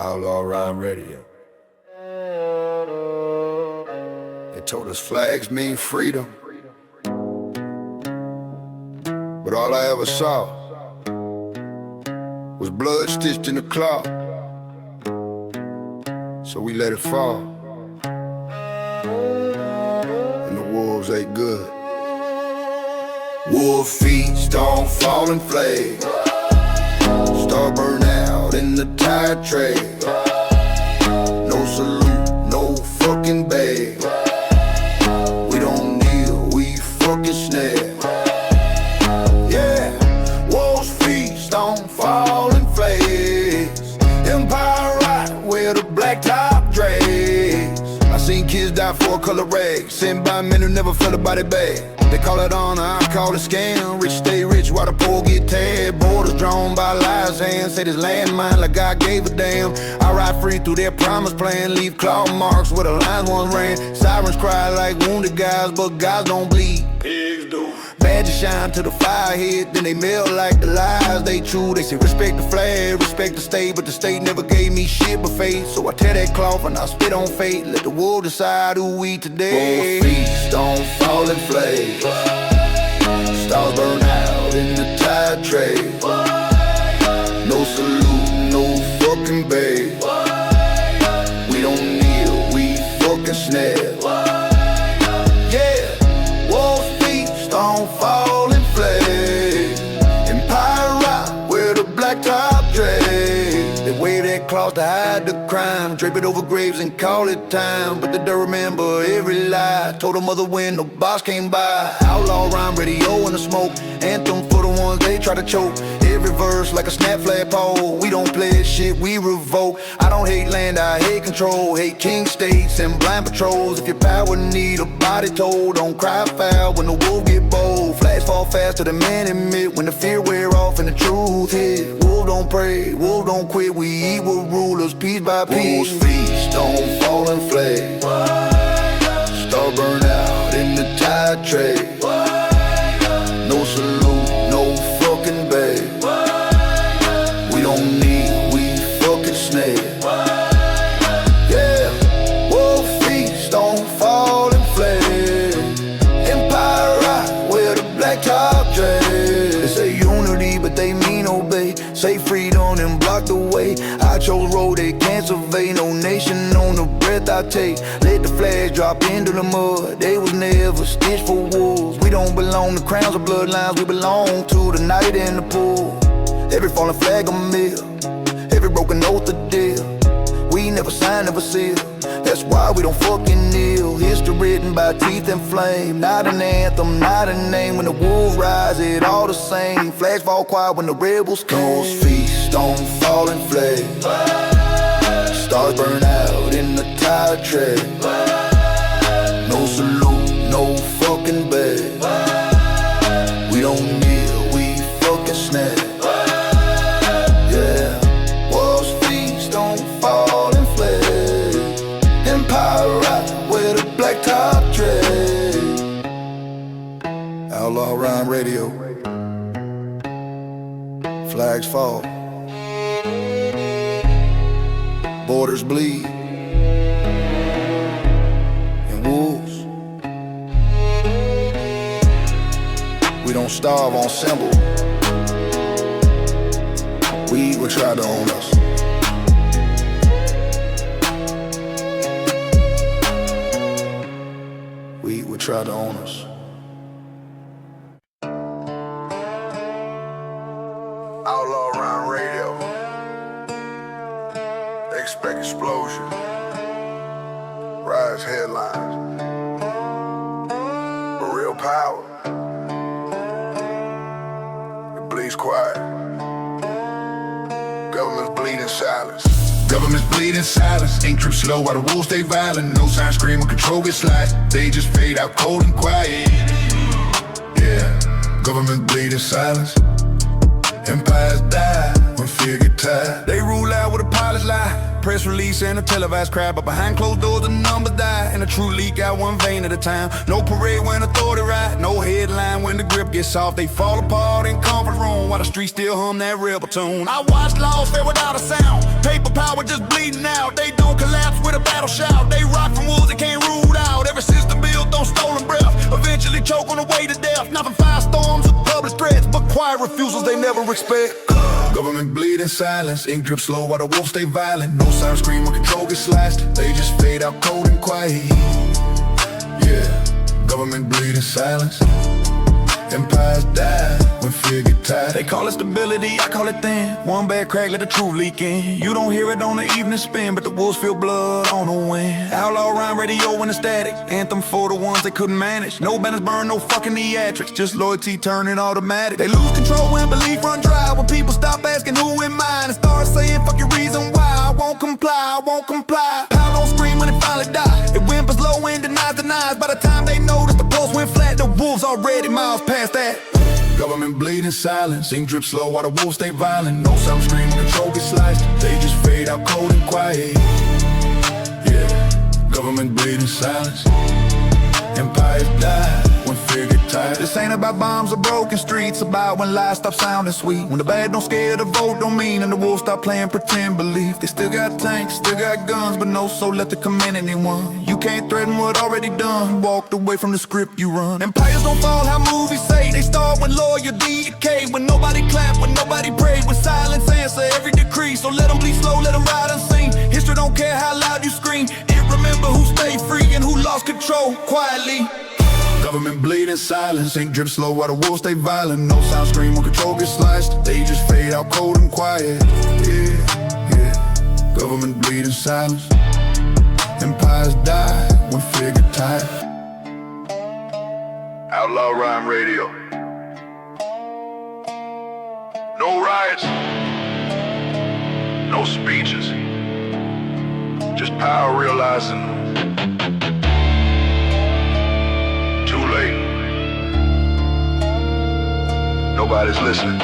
Outlaw Rhyme Radio. They told us flags mean freedom, but all I ever saw was blood stitched in the cloth. So we let it fall, and the wolves ate good. Wolf feet on falling flags, star burn out in the tide trail. No salute, no fucking bag. We don't kneel, we fucking snare. Yeah, wolf's feast on falling flags. Empire right where the black top drags. I seen kids die for a color rag, sent by men who never felt about it bad. They call it honor, I call it scam. Rich stay rich while the poor get tagged. Borders drawn by lies' hands. Say this land mine like God gave a damn. I ride free through their promised plan. Leave claw marks where the lines once ran. Sirens cry like wounded guys, but guys don't bleed. Pigs do. Badges shine to the firehead, then they melt like the lies they true. They say respect the flag, respect the state, but the state never gave me shit but faith. So I tear that cloth and I spit on fate. Let the wolf decide who we today. Wolf feast on falling flags, stars burn out in the tide trail. No salute, no fucking babe. We don't kneel, we fucking snare. Yeah, wolf feast on falling flags. Empire rock where the black top drags. They wave that cloth to hide the crime, drape it over graves and call it time. But they don't remember every lie. Told them mother when the boss came by. Outlaw rhyme radio in the smoke, anthem for the ones they try to choke. Every verse like a snap flagpole. We don't play shit, we revoke. I don't hate land, I hate control. Hate king states and blind patrols. If your power need a body told, don't cry foul when the wolf get bold. Flags fall faster than men admit when the fear wear off and the truth hit. Wolf don't pray, wolf don't quit. We eat with rulers, piece by piece. Wolves feast on fallen flags, star burn out in the tide trail. No salute, no fucking babe. We don't need, we fucking snare. Yeah, wolf feast on fallen flags. Empire rock where the black top drags. They say unity, but they mean obey. Say freedom and block the way. I chose road they can't survey. No nation on the breath I take. Let the flags drop into the mud. They was never stitched for wolves. We don't belong to crowns or bloodlines. We belong to the night in the pool. Every fallen flag a meal, every broken oath a deal. We never sign, never seal. That's why we don't fucking kneel. History written by teeth and flame. Not an anthem, not a name. When the wolves rise, it all the same. Flags fall quiet when the rebels come. Wolves feast on fallen flags, stars burn out in the tide trail. No salute, no fucking babe. We don't kneel, we fucking snap. Yeah, wolves feast on fallen flags. Empire rock where the black top drags. Outlaw Rhyme Radio. Flags fall, borders bleed, and wolves. We don't starve on symbol. We will try to own us. We will try to own us. Outlaw Rhyme Radio. They expect explosion, rise headlines, but real power, it bleeds quiet. Governments bleed in silence. Governments bleed in silence. Ink troops slow while the wolves stay violent. No sign scream when control gets sliced. They just fade out cold and quiet. Yeah, governments bleed in silence. Empires die when fear get tired. They rule out where the pilots lie. Press release and a televised crowd, but behind closed doors the numbers die, and the truth leak out one vein at a time. No parade when authority ride, no headline when the grip gets soft. They fall apart in conference room while the street streets still hum that rebel tune. I watch laws fail without a sound. Paper power just bleeding out. They don't collapse with a battle shout. They rock from wolves they can't root out. Every system built on stolen breath. Eventually choke on the way to death. Not from firestorms or public threats, but quiet refusals they never expect. Government bleed in silence. Ink drip slow while the wolves stay violent. No siren scream when control gets slashed. They just fade out cold and quiet. Yeah, government bleed in silence. Empires die when fear get tired. They call it stability, I call it thin. One bad crack, let the truth leak in. You don't hear it on the evening spin, but the wolves feel blood on the wind. Outlaw rhyme radio in the static. Anthem for the ones they couldn't manage. No banners burn, no fucking theatrics. Just loyalty turning automatic. They lose control when belief run dry. When people stop asking who am I and start saying fuck your reason why. I won't comply, I won't comply. Power don't scream when it finally die. It whimpers low and denies. By the time they notice the pulse went flat, the wolves already miles past that. Government bleed in silence. Ink drip slow while the wolves stay violent. No sound scream when control gets sliced. They just fade out cold and quiet. Yeah, government bleed in silence. Empires die when fear get tired. This ain't about bombs or broken streets. About when lies stop sounding sweet. When the bad don't scare, the vote don't mean. And the wolves stop playing pretend belief. They still got tanks, still got guns, but no soul left to commend anyone. You can't threaten what already done. Walked away from the script you run. Empires don't fall how movies say. They start when loyalty decay. When nobody clap, when nobody pray. When silence answer every decree. So let them bleed slow, let them ride unseen. History don't care how loud you scream. It remember who stayed free and who lost control quietly. Government bleed in silence. Ink drip slow while the wolves stay violent. No sound scream when control gets sliced. They just fade out cold and quiet. Yeah, government bleed in silence. Empires die when fear get tired. Outlaw rhyme radio. No riots, no speeches, just power realizing too late. Nobody's listening.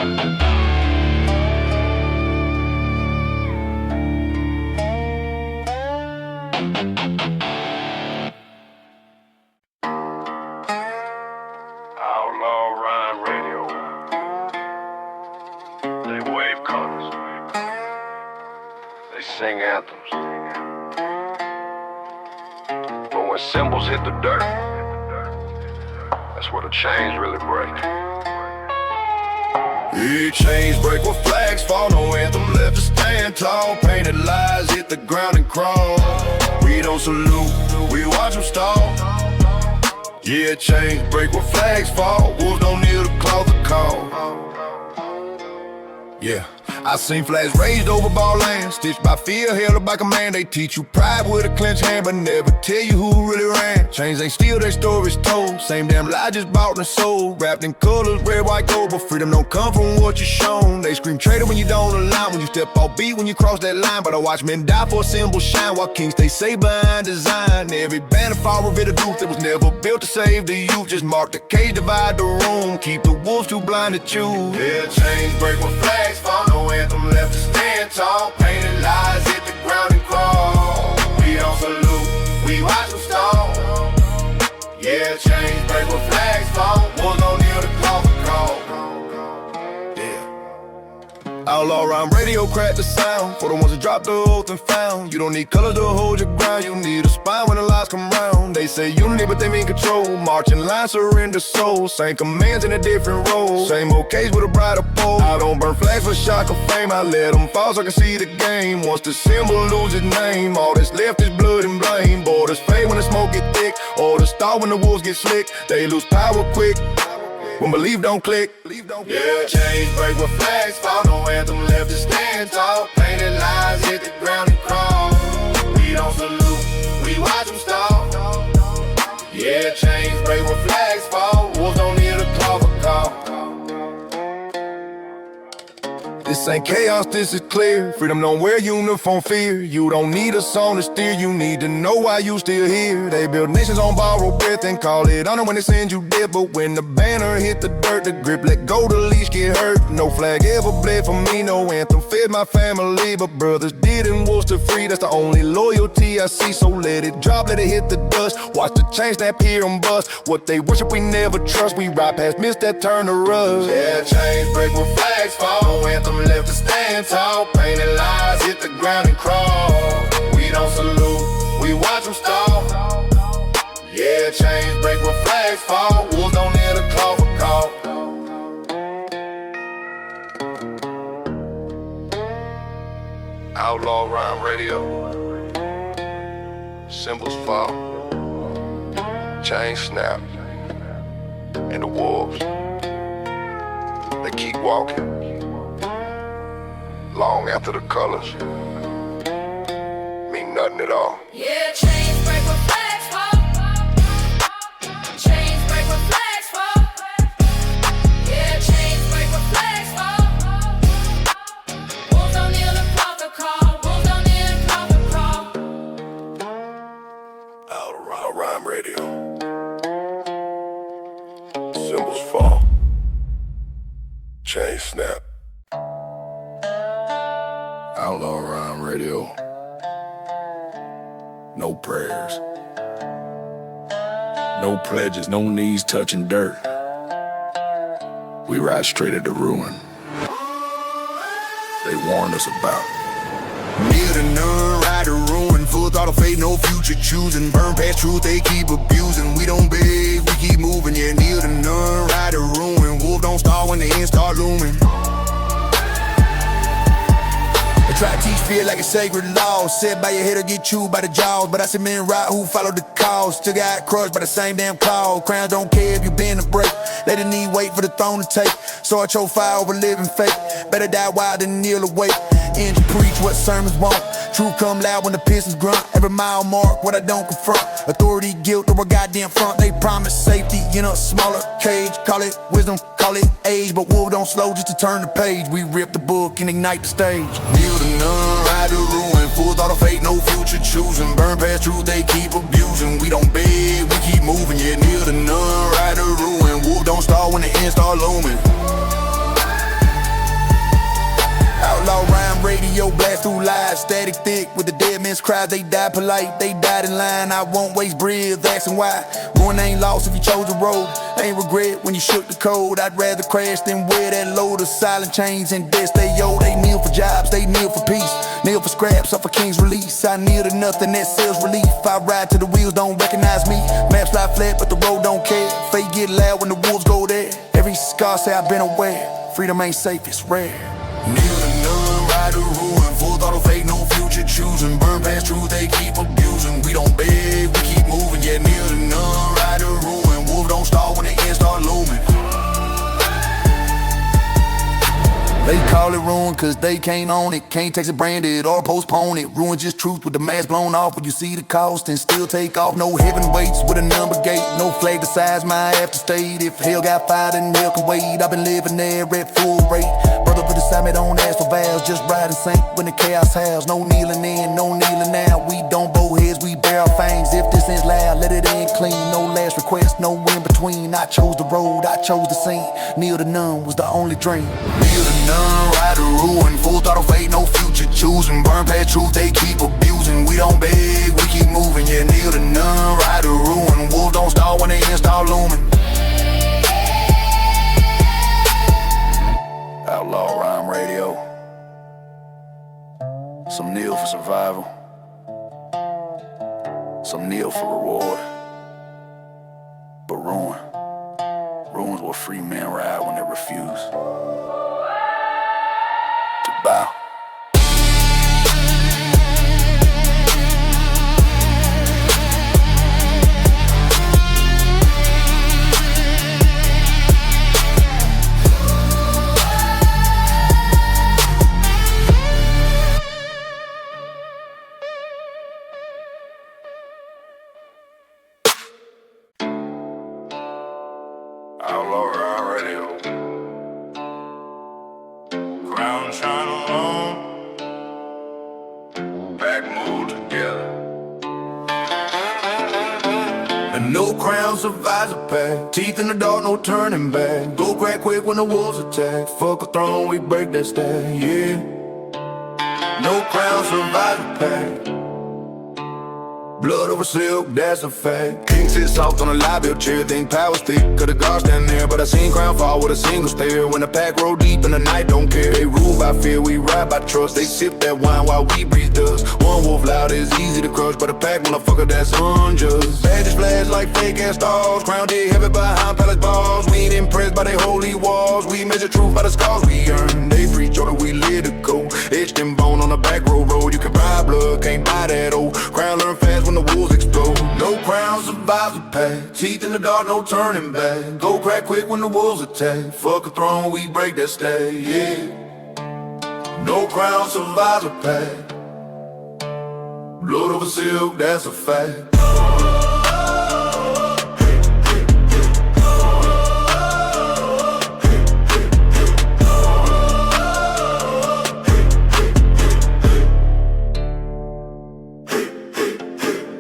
Outlaw rhyme radio. They wave colors. They sing anthems. But when symbols hit the dirt, that's where the chains really break. Yeah, chains break where flags fall. No anthem left to stand tall. Painted lies hit the ground and crawl. We don't salute, we watch them stall. Yeah, chains break where flags fall. Wolves don't need a cloth to call. Yeah, I seen flags raised over ball land, stitched by fear, held by command. They teach you pride with a clenched hand, but never tell you who really ran. Chains ain't steal, their stories told. Same damn lie just bought and sold. Wrapped in colors, red, white, gold. But freedom don't come from what you're shown. They scream traitor when you don't align, when you step off beat, when you cross that line. But I watch men die for a symbol shine, while kings stay safe behind design. Every banner fall reveal the truth. It was never built to save the youth. Just mark the cage, divide the room. Keep the wolves too blind to choose. Yeah, chains break when flags fall. No anthem left to stand tall. Painted lies hit the ground and crawl. We don't salute, we watch them stall. Yeah, chains break when flags fall. Wolves don't need a cloth to call. Outlaw rhyme radio crack the sound. For the ones that dropped the oath and found. You don't need color to hold your ground. You need a spine when the lies come round. They say unity but they mean control. Marching line, surrender soul. Same commands in a different role. Same old case with a brighter pole. I don't burn flags for shock or fame. I let them fall so I can see the game. Once the symbol loses name, all that's left is blood and blame. Borders fade when the smoke get thick, or the star when the wolves get slick. They lose power quick when belief don't click. Yeah, chains break when flags fall. No anthem left to stand tall. Painted lines hit the ground and crawl. We don't salute, we watch them stall. Yeah, chains break when flags fall. Wolves don't need a cloth or call. This ain't chaos, this is clear. Freedom don't wear uniform fear. You don't need a song to steer. You need to know why you still here. They build nations on borrowed breath and call it honor when they send you dead. But when the banner hit the dirt, the grip, let go the leash, get hurt. No flag ever bled for me, no anthem fed my family. But brothers didn't was to free, that's the only loyalty I see. So let it drop, let it hit the dust. Watch the chain snap here and bust. What they worship we never trust. We ride past, miss that turn to rust. Yeah, chains break when flags fall. Anthem left to stand tall. Painted lines hit the ground and crawl. We don't salute, we watch them stall. Yeah, chains break when flags fall. Wolves don't hear the call for call. Outlaw rhyme radio. Symbols fall. Chains snap. And the wolves, they keep walking. Long after the colors mean nothing at all. Yeah, chains break when flags fall. Chains break when flags fall. Yeah, chains break when flags fall. Wolves don't kneel to call the call. Wolves don't kneel to call the call. Outlaw rhyme radio. Symbols fall. Chains snap. Outlaw rhyme radio. No prayers, no pledges, no knees touching dirt. We ride straight at the ruin they warned us about. Near the none, ride the ruin. Full throttle fate, no future choosing. Burn past truth, they keep abusing. We don't beg, we keep moving. Yeah, near the none, ride the ruin. Wolf don't start when the end start looming. Try to teach fear like a sacred law. Said by your head or get chewed by the jaws. But I see men right who follow the cause. Still got crushed by the same damn call. Crowns don't care if you bend a break. Let the knee wait for the throne to take. So I chose fire over living fake. Better die wild than kneel awake. Engine preach what sermons won't. Truth come loud when the pistons grunt. Every mile mark what I don't confront. Authority, guilt, or a goddamn front. They promise safety in a smaller cage. Call it wisdom, call it age. But wolves don't slow just to turn the page. We rip the book and ignite the stage. Kneel to none, ride the ruin. Full throttle fate, no future choosing. Burn past truth, they keep abusing. We don't beg, we keep moving. Yeah, kneel to none, ride the ruin. Wolf don't start when the end start looming. Outlaw rhyme radio, blast through lies. Static thick with the dead men's cries. They died polite, they died in line. I won't waste breath, asking why. One ain't lost if you chose the road. Ain't regret when you shook the code. I'd rather crash than wear that load of silent chains and death. They yo, they kneel for jobs, they kneel for peace. Kneel for scraps, up for king's release. I kneel to nothing that sells relief. I ride till the wheels don't recognize me. Maps lie flat, but the road don't care. Fate get loud when the wolves go there. Every scar say I've been aware. Freedom ain't safe, it's rare. Kneel to none, ride the ruin. Full throttle fate, no future choosing. Burn past truth, they keep abusing. We don't beg, we keep moving. Yeah, kneel to none, ride the ruin. Wolf don't start when the end start looming. They call it ruin cause they can't own it. Can't tax it, branded, or postpone it. Ruin just truth with the mask blown off. When you see the cost and still take off. No heavyweights with a number gate. No flag decides my after state. If hell got fired, then hell can wait. I've been living there at full rate. Brother put aside me, don't ask for vows. Just ride and sink when the chaos house. No kneeling in, no kneeling out. We don't bow heads, we bear our fangs. If this ends loud, let it end clean. No last request, no in between. I chose the road, I chose the scene. Kneel to none was the only dream. Kneel to none, ride the ruin. Full throttle fate, no future choosing. Burn past truth, they keep abusing. We don't beg, we keep moving. Yeah, kneel to none, ride the ruin. Wolf don't start when the end start looming. Outlaw rhyme radio. Some kneel for survival. Some kneel for reward. But ruins where free men ride when they refuse to bow. Outlaw rhyme radio. Crown shine alone. Back moved together. And no crowns survives a pack. Teeth in the dark, no turning back. Go crack quick when the wolves attack. Fuck a throne, we break that stack, yeah. No crown survives a pack. Blood over silk, that's a fact. King sits soft on a live bill chair. Think power's thick, cause the guards stand there. But I seen crown fall with a single stare. When the pack roll deep and the night don't care. They rule by fear, we ride by trust. They sip that wine while we breathe dust. One wolf loud is easy to crush, but a pack motherfucker that's unjust. Badges flash like fake ass stars. Crown dead heavy behind palace bars. We ain't impressed by their holy walls. We measure truth by the scars we earn. They preach order, we live to go. Etched in bone on the back road. You can buy blood, can't buy that old. Crown learn fast when the wolves explode. No crown survives a pack. Teeth in the dark, no turning back. Go crack quick when the wolves attack. Fuck a throne, we break that stack, yeah. No crown survives a pack. Blood over silk, that's a fact.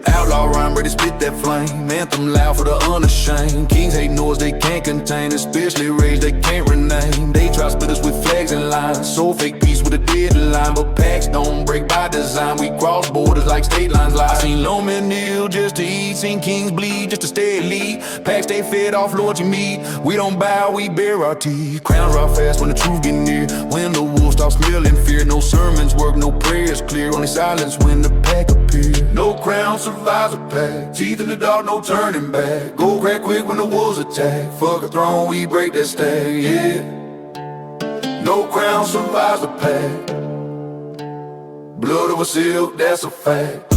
Outlaw rhyme, ready to spit that flame. Anthem loud for the unashamed. Kings hate noise they can't contain, especially rage they can't rename. They try split us with flags and lines. So fake peace with a deadline, but packs don't break by design. We cross borders like state lines lie. I seen low men kneel just to eat, seen kings bleed just to stay elite. Packs they fed off loyalty meat. We don't bow, we bare our teeth. Crowns rock fast when the truth get near. When the wolves stop smelling fear. No sermons work, no prayers clear. Only silence when the pack appear. No crown survives a pack. Teeth in the dark, no turning back. Go crack quick when the wolves attack. Fuck a throne, we break that stack, yeah. No crown survives a pack. Blood over silk, that's a fact.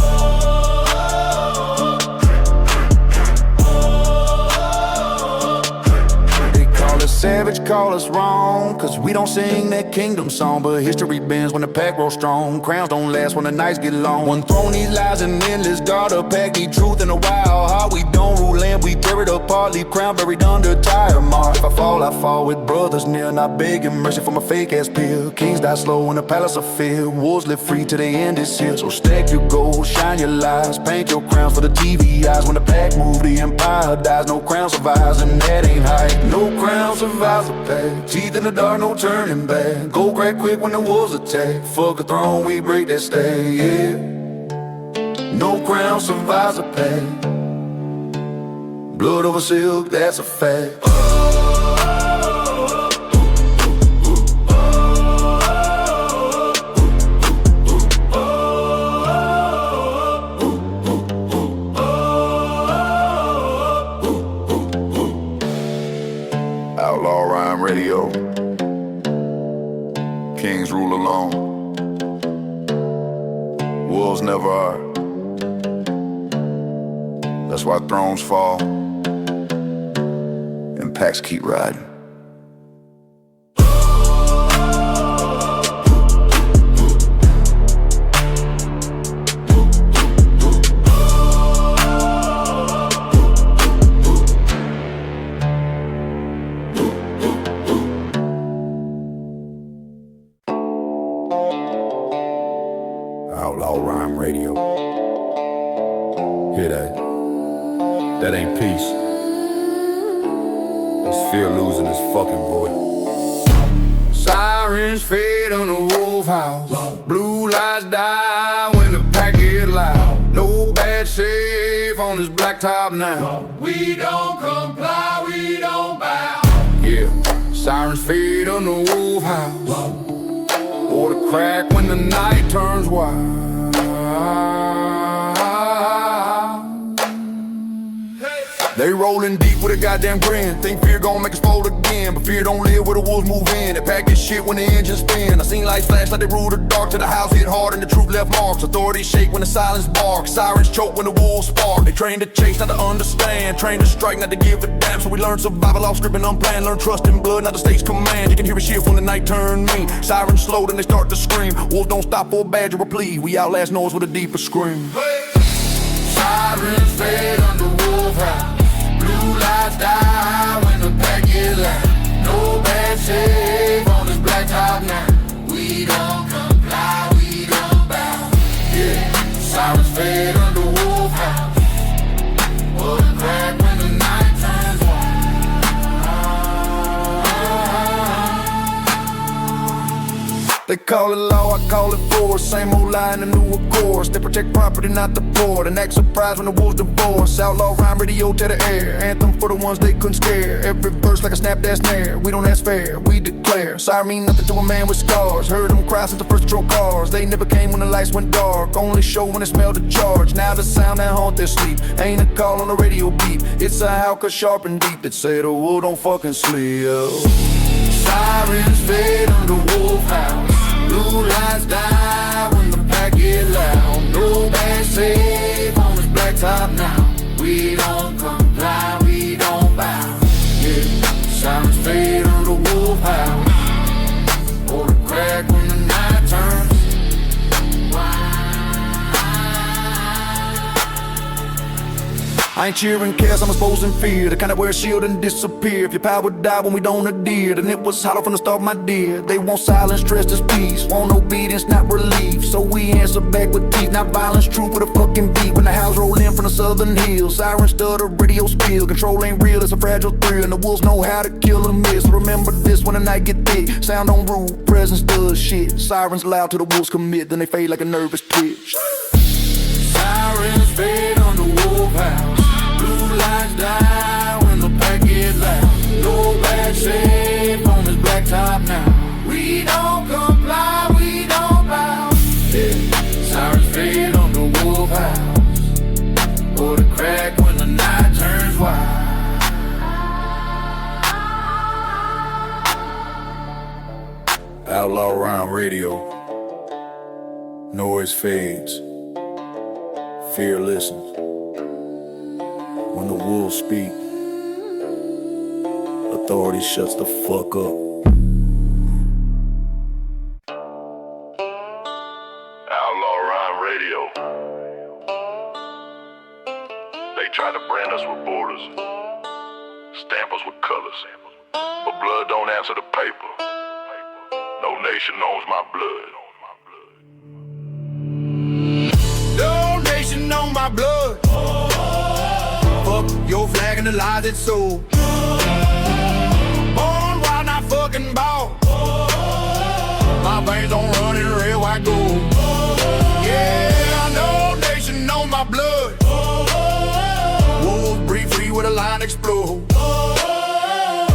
Savage call us wrong, cause we don't sing that kingdom song. But history bends when the pack rolls strong. Crowns don't last when the nights get long. One throne needs lies and endless guard. A pack need truth in a while. How we don't rule land, we tear it apart. Leave crown buried under tire mark. If I fall with brothers near. Not begging mercy for my fake ass pill. Kings die slow in the palace of fear. Wolves live free till they end this here. So stack your gold, shine your lies. Paint your crowns for the TV eyes. When the pack move, the empire dies. No crown survives and that ain't hype. No crown survives a pack. Teeth in the dark, no turning back. Go crack quick when the wolves attack. Fuck a throne, we break that stack, yeah. No crown survives a pack. Blood over silk, that's a fact. Outlaw rhyme radio. Kings rule alone. Wolves never are. That's why thrones fall and packs keep riding. Outlaw rhyme radio. Hear that? That ain't peace. It's fear losing his fucking voice. Sirens fade on the wolf house. Blue lights die when the pack get loud. No bad safe on this blacktop now. We don't comply, we don't bow. Yeah, sirens fade on the wolf house. Or the crack when the night turns wild. They rolling deep with a goddamn grin. Think fear gon' make us fold again, but fear don't live where the wolves move in. They pack this shit when the engines spin. I seen lights flash like they rule the dark, till the house hit hard and the truth left marks. Authorities shake when the silence barks. Sirens choke when the wolves spark. They trained to chase, not to understand. Trained to strike, not to give a damn. So we learn survival off script and unplanned. Learn trust in blood, not the state's command. You can hear a shift when the night turn mean. Sirens slow, then they start to scream. Wolves don't stop for a badge or a plea. We outlast noise with a deeper scream. Sirens fade on the wolf house. Blue lights die when the pack is loud. No bad safe on this blacktop now. We don't comply, we don't bow. Yeah, sirens fade on the wolf house. Or the crack when the night They call it law, I call it force. Same old line, a new course. They protect property, not the poor. And act surprised when the wolves divorce. Outlaw rhyme radio to the air. Anthem for the ones they couldn't scare. Every verse like a snap that snare. We don't ask fair, we declare. Siren mean nothing to a man with scars. Heard them cry since the first patrol cars. They never came when the lights went dark. Only show when they smelled the charge. Now the sound that haunt their sleep ain't a call on the radio beep. It's a howl cut sharp and deep that say the wolf don't fucking sleep. Sirens fade under wolf house. Blue lights die when the pack get loud. No bad save on this blacktop now. We don't comply, we don't bow. Yeah, sirens fade under wolf house. Or the crack when the night turns. I ain't cheering chaos, I'm exposing fear. The kind that wear a shield and disappear. If your power would die when we don't adhere, then it was hollow from the start, my dear. They want silence dressed as peace, want obedience, not relief. So we answer back with teeth, not violence, truth with a fucking beat. When the Howls roll in from the southern hills, sirens stutter, radio spill. Control ain't real, it's a fragile thrill, and the wolves know how to kill and miss. So remember this when the night get thick. Sound don't rule, presence does shit. Sirens loud till the wolves commit, then they fade like a nervous twitch. Sirens fade on the wolf house. Blue lights die when the pack get loud. No bad shape on this blacktop now. We don't comply, we don't bow. Yeah. Sirens fade on the wolf house. Or the crack when the night turns wild. Outlaw rhyme radio. Noise fades. Fear listens. When the wolves speak, authority shuts the fuck up. Outlaw rhyme radio. They try to brand us with borders, stamp us with colors, but blood don't answer the paper. No nation owns my blood. No nation on my blood. Fuck your flag and the lies it sold. Born wild, not fucking bought. My veins don't run in red, white, gold. Yeah, no nation on my blood. Wolves breathe free with a line explode.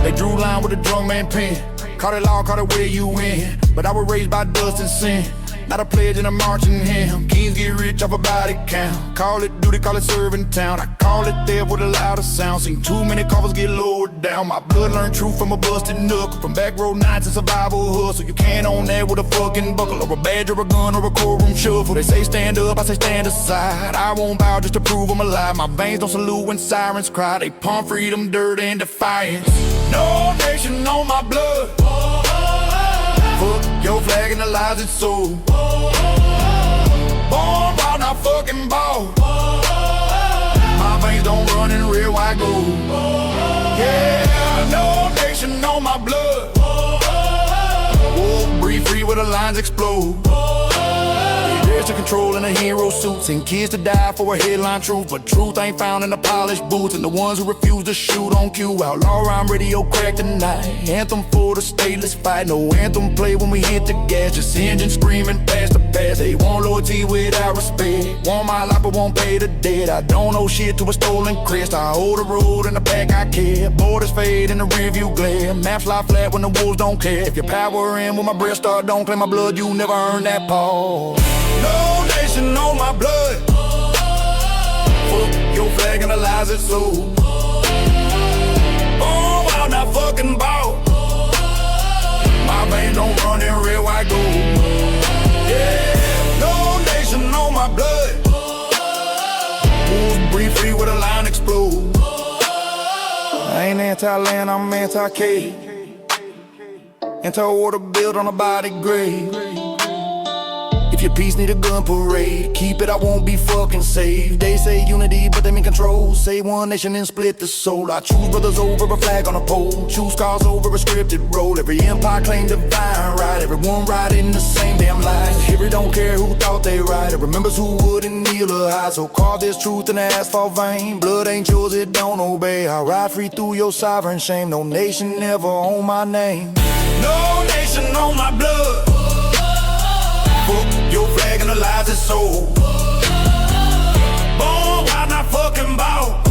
They drew line with a drunk man pen. Caught it law, caught it where you in. But I was raised by dust and sin. Not a pledge and a marching hymn. Kings get rich off a body count. Call it duty, call it serving town. I call it death with a louder sound. Seen too many coffers get lowered down. My blood learned truth from a busted knuckle. From back road nights and survival hustle. You can't own that with a fucking buckle, or a badge, or a gun, or a courtroom shuffle. They say stand up, I say stand aside. I won't bow just to prove I'm alive. My veins don't salute when sirens cry. They pump freedom, dirt, and defiance. No nation on my blood. Fuck your flag and the lies it sold. Born wild, not fucking bought. My veins don't run in red, white, gold. Yeah, no nation on my blood. Wolf breathe free where the lines explode. There's to control in the hero suits, and kids to die for a headline truth. But truth ain't found in the polished boots, and the ones who refuse to shoot on cue. Outlaw rhyme radio crack tonight. Anthem for the stateless fight. No anthem play when we hit the gas. Just engine screaming past the past. They want loyalty without respect. Want my life but won't pay the debt. I don't know shit to a stolen crest. I hold the road in the back I care. Borders fade in the rearview glare. Maps lie flat when the wolves don't care. If your power in when my breath start, don't claim my blood. You never earned that pause. No nation on my blood. Fuck your flag and the lies it sold. Born wild, not fucking bought. My veins don't run in red, white, gold. Yeah, no nation on my blood. Wolves breathe free with a line explode. I ain't anti-land, I'm anti-cage. Anti-order built on a body grave. If your peace need a gun parade, keep it, I won't be fucking saved. They say unity, but they mean control. Say one nation and split the soul. I choose brothers over a flag on a pole. Choose scars over a scripted role. Every empire claim divine right. Everyone riding the same damn line. Every don't care who thought they right. It remembers who wouldn't kneel or hide. So carve this truth in the asphalt vein. Blood ain't yours, it don't obey. I ride free through your sovereign shame. No nation ever own my name. No nation on my blood. sacrifice his soul. Born wild, not fucking bought.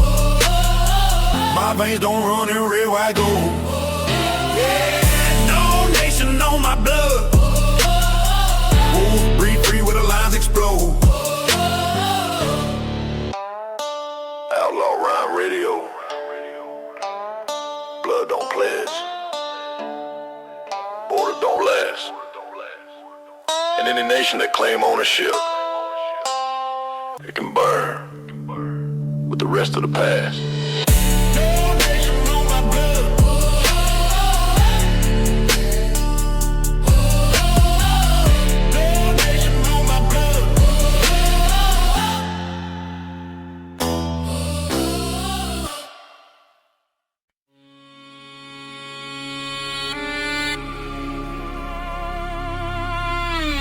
My veins don't run in red, white, gold. Yeah, no nation on my blood. Ooh, breathe free where the lines explode. Outlaw Rhyme Radio. Blood don't pledge. Border don't last. And any nation that claim ownership, it can burn with the rest of the past.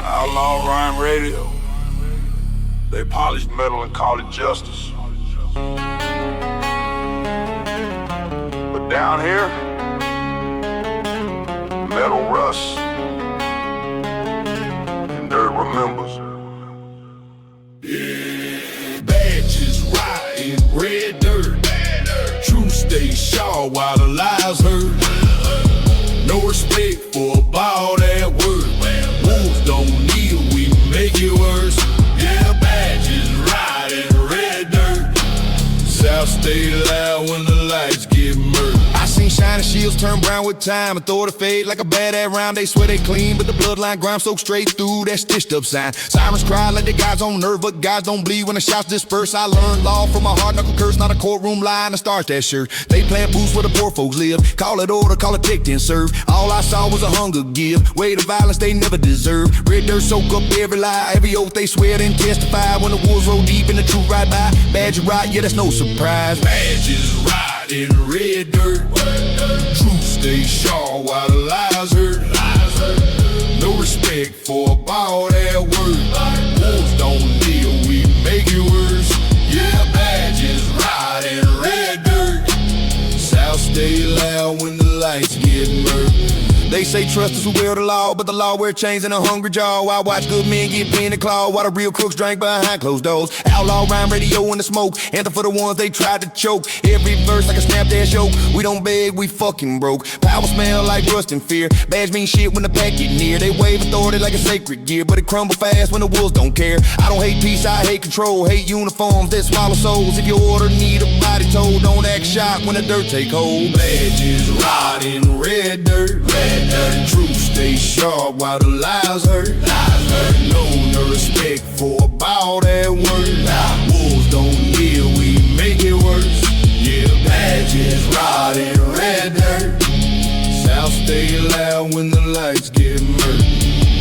Outlaw Rhyme Radio. They polish metal and call it justice. But down here, metal rusts and dirt remembers. Yeah, badges riding red dirt. Truth stays sharp while the lies hurt. No respect for a ball that word. Wolves don't kneel, we make it worse. Yeah, badges riding red dirt. South stay loud when the lights get murdered. I seen shining shields turn brown with time, authority fade like a badass round. They swear they clean, but the bloodline grind soaked straight through that stitched up sign. Sirens cry like the guys on nerve, but guys don't bleed when the shots disperse. I learned law from a hard knuckle curse, not a courtroom lie to start that shirt. They plant booths where the poor folks live. Call it order, call it take, then serve. All I saw was a hunger give, way to violence they never deserved. Red dirt soak up every lie, every oath they swear then testify. When the wolves roll deep and the truth right by, badge rot, yeah, that's no surprise. Badges ride in red dirt. Truth stay sharp while the lies hurt. No respect for a ball that word. Wolves don't kneel, we make it worse. Yeah, badges ride in red dirt. South stay loud when the lights get murdered. They say trust is who wear the law, but the law wear chains and a hungry jaw. I watch good men get pinned and clawed while the real crooks drank behind closed doors. Outlaw Rhyme Radio in the smoke, anthem for the ones they tried to choke. Every verse like a snap-dash yoke. We don't beg, we fucking broke. Power smell like rust and fear. Badge mean shit when the pack get near. They wave authority like a sacred gear, but it crumble fast when the wolves don't care. I don't hate peace, I hate control. Hate uniforms that swallow souls. If your order need a body told, don't act shocked when the dirt take hold. Badges ride in red dirt. Truth stay sharp while the lies hurt. No respect for a ball that word. Wolves don't kneel, we make it worse. Yeah, badges ride in red dirt. South stay loud when the lights get murdered.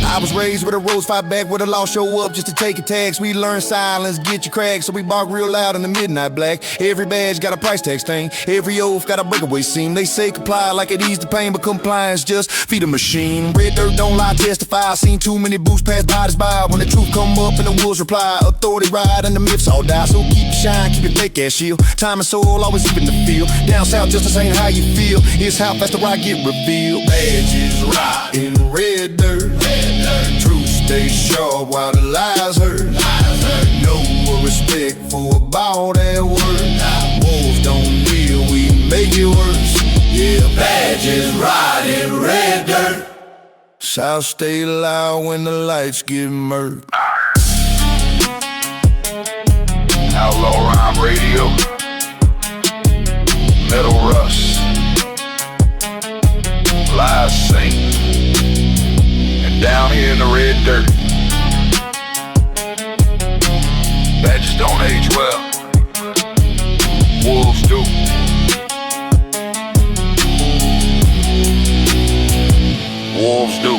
I was raised with a rose fight back where the law show up just to take a tax. We learn silence, get your cracks, so we bark real loud in the midnight black. Every badge got a price tag stain, every oath got a breakaway seam. They say comply like it ease the pain, but compliance just feed a machine. Red dirt don't lie, testify. I seen too many boosts pass bodies by. When the truth come up and the wolves reply, authority ride and the myths all die. So keep your shine, keep your fake ass shield. Time and soul always keep in the field. Down south justice ain't how you feel, it's how fast the rock get revealed. Badges ride in red dirt. Truth stay sharp while the lies hurt. No respect for a ball that word. Wolves don't kneel, we make it worse. Yeah, badges ride in red dirt. South stay loud when the lights get murdered. Outlaw Rhyme Radio. Metal rust. Lies sing. Down here in the red dirt, badges don't age well. Wolves do. Wolves do.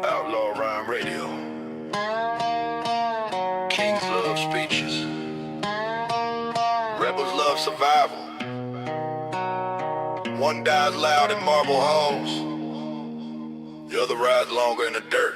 Outlaw Rhyme Radio. Kings love speeches. Rebels love survival. One dies loud in marble halls. The other rides longer in the dirt.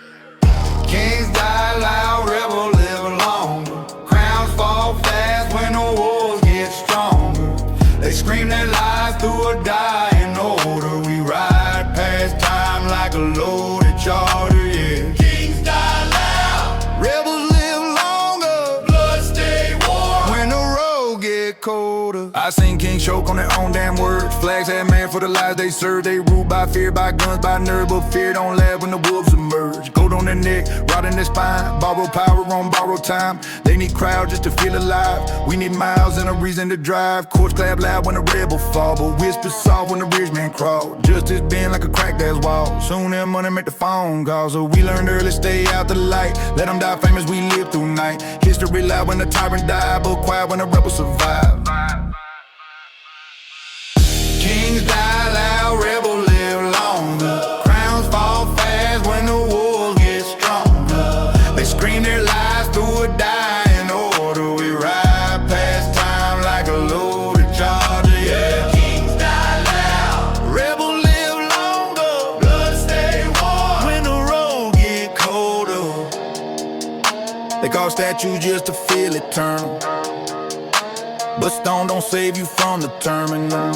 die loud, rebel live longer. Crowns fall fast when the wolves get stronger. They scream their lives through a dying order. We ride past time like a loaded charter, yeah. Kings die loud, rebels live longer. Blood stay warm when the road get colder. I seen kings choke on their own damn words. Flags had man for the lies they serve. They ruled by fear, by guns, by nerve. But fear don't laugh when the wolves emerge. Gold on their neck, rot in their spine. Borrow power on borrowed time. They need crowds just to feel alive. We need miles and a reason to drive. Courts clap loud when the rebel fall, but whispers soft when the rich man crawl. Justice bend like a cracked ass wall. Soon their money make the phone call. So we learned early, stay out the light. Let them die famous, we live through night. History loud when the tyrant died, but quiet when the rebel survive. Kings die loud, rebel live longer. Crowns fall fast when the wolves get stronger. They scream their lies through a dying order. We ride past time like a loaded charger, yeah. Kings die loud, rebel live longer. Blood stay warm when the road get colder. They call statues just to feel eternal, but stone don't save you from the terminal.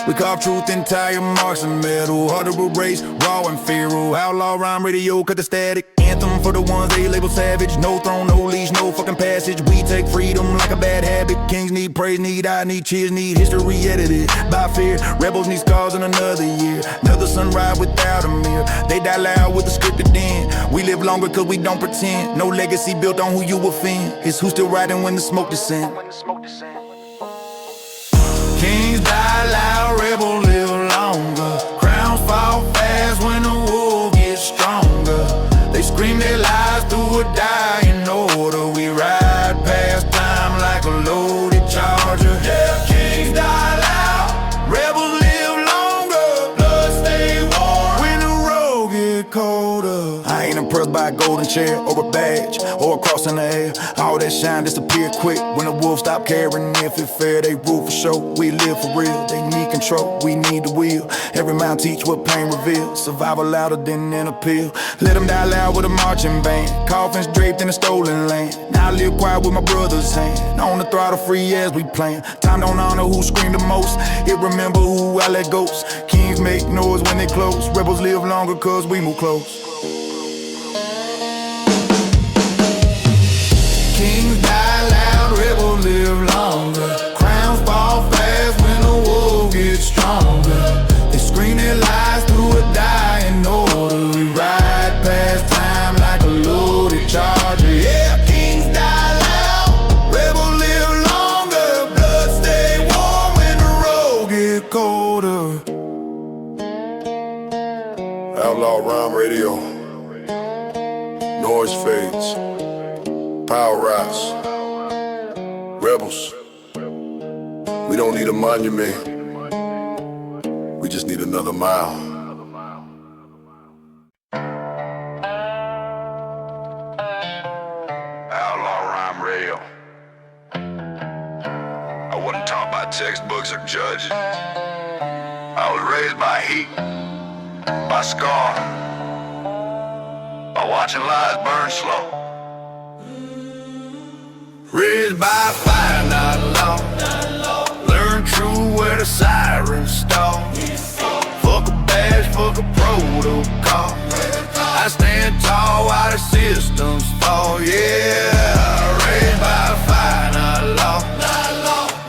We carve truth in tire marks and metal. Hard to erase, raw and feral. Outlaw rhyme radio, cut the static. Anthem for the ones they label savage. No throne, no leash, no fucking passage. We take freedom like a bad habit. Kings need praise, need I, need cheers, need history edited by fear. Rebels need scars in another year. Another sunrise without a mirror. They die loud with the scripted end. We live longer cause we don't pretend. No legacy built on who you offend. It's who's still riding when the smoke descends. Kings die loud, rebel live longer. Crowns fall fast when the wolves get stronger. They scream their lies through a dying order. We ride past time like a loaded charger. Yeah, kings die loud, rebels live longer. Blood stay warm when the road get colder. I ain't impressed by a golden chair or a badge or a cross in the air. All that shine disappear quick when the wolves stop caring if it fair. They rule for show, we live for real. They need control, we need the wheel. Every mount teach what pain reveals. Survival louder than an appeal. Let them die loud with a marching band. Coffins draped in a stolen land. Now I live quiet with my brother's hand. On the throttle free as we plan. Time don't honor who scream the most. It remember who I let ghosts. Kings make noise when they close. Rebels live longer cause we move close. Kings die loud, rebels live longer. Crowns fall fast when the wolves get stronger. They scream their lies through a dying order. We ride past time like a loaded charger. Yeah, kings die loud, rebels live longer. Blood stay warm when the road get colder. Outlaw rhyme radio. Noise fades. Power rise. Rebels. We don't need a monument. We just need another mile. Outlaw rhyme radio. I wasn't taught by textbooks or judges. I was raised by heat, by scar, by watching lives burn slow. Raised by fire, not law. Learn true where the sirens stall. Fuck a badge, fuck a protocol. I stand tall while the systems fall. Yeah, raised by fire, not law.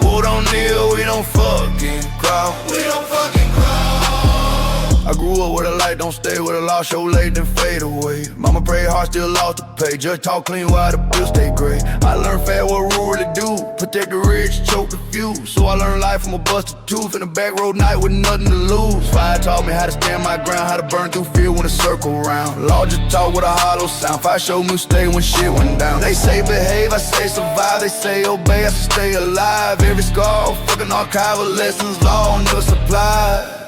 Wood on Neil, we don't fucking crawl. We don't fucking crawl. I grew up where the light don't stay, where the law show late then fade away. Mama prayed hard, still lost to pay. Judge talk clean while the bill stay gray. I learned fast what rule really do. Protect the rich, choke the few. So I learned life from a busted tooth in a back road night with nothing to lose. Fire taught me how to stand my ground, how to burn through fear when it's circle round. Law just talk with a hollow sound. Fire showed me stay when shit went down. They say behave, I say survive. They say obey, I say stay alive. Every scar, fucking archival lessons, law never supplied.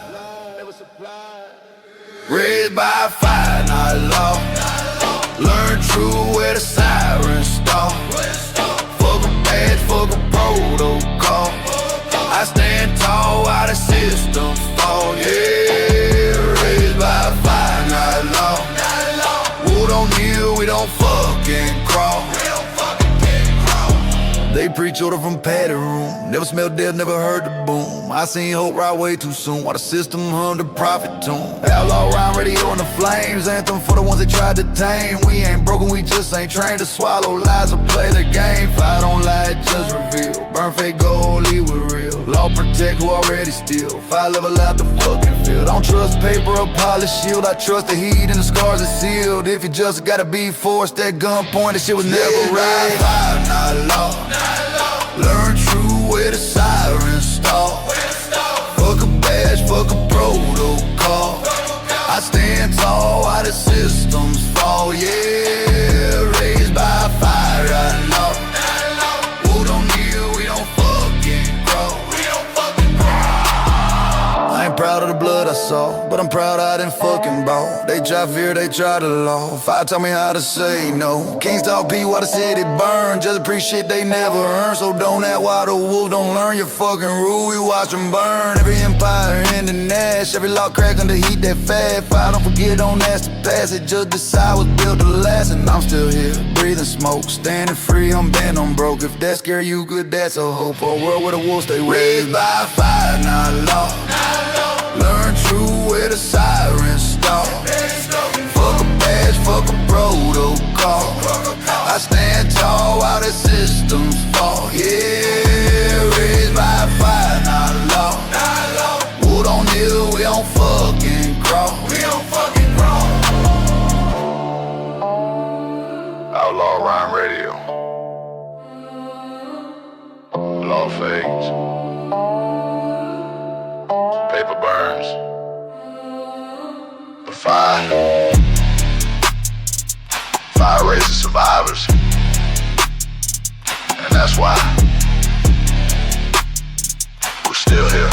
Raised by fire, not law. Learn true where the sirens stall. Fuck a badge, fuck a protocol. I stand tall while the systems fall. Yeah, raised by fire, not law. Wood on Neil, we don't fuck. pre-order from Patty Room. Never smelled death, never heard the boom. I seen hope right way too soon, while the system hummed the prophet tune. Outlaw rhyme radio in the flames, anthem for the ones that tried to tame. We ain't broken, we just ain't trained to swallow lies or play the game. If I don't lie, it just reveal. Burn fake gold, leave with real. Law protect who already steal. Fire level out the fucking field. Don't trust paper or polished shield. I trust the heat and the scars that sealed. If you just gotta be forced, that gunpoint, that shit was never real. Fire, not law. Learn true where the sirens start. Fuck a badge, fuck a protocol. I stand tall while the systems fall. Yeah, raised by fire, I know. Who don't kneel, we don't fucking grow. I ain't proud of the blood I saw, but I'm proud I didn't fucking ball. They try fear, they try the law. Fire taught me how to say no. Kings talk P while the city burn. Just appreciate they never earn. So don't act while the wolves don't learn your fucking rule. We watch them burn. Every empire in the Nash. Every law crack under heat that fat. Fire, don't forget, don't ask to pass it. Just decide what's built to last. And I'm still here, breathing smoke. Standing free, I'm bent, I'm broke. If that scare you good, that's a hope. For a world where the wolves stay raised by fire, not law. Learn true where the sirens start. Fuck a badge, fuck a protocol. I stand tall while the systems fall. Yeah, raised by fire, not law. Wood on hill, we don't fucking crawl. Outlaw rhyme radio. Law fades. Paper burns. But fire raises survivors. And that's why we're still here.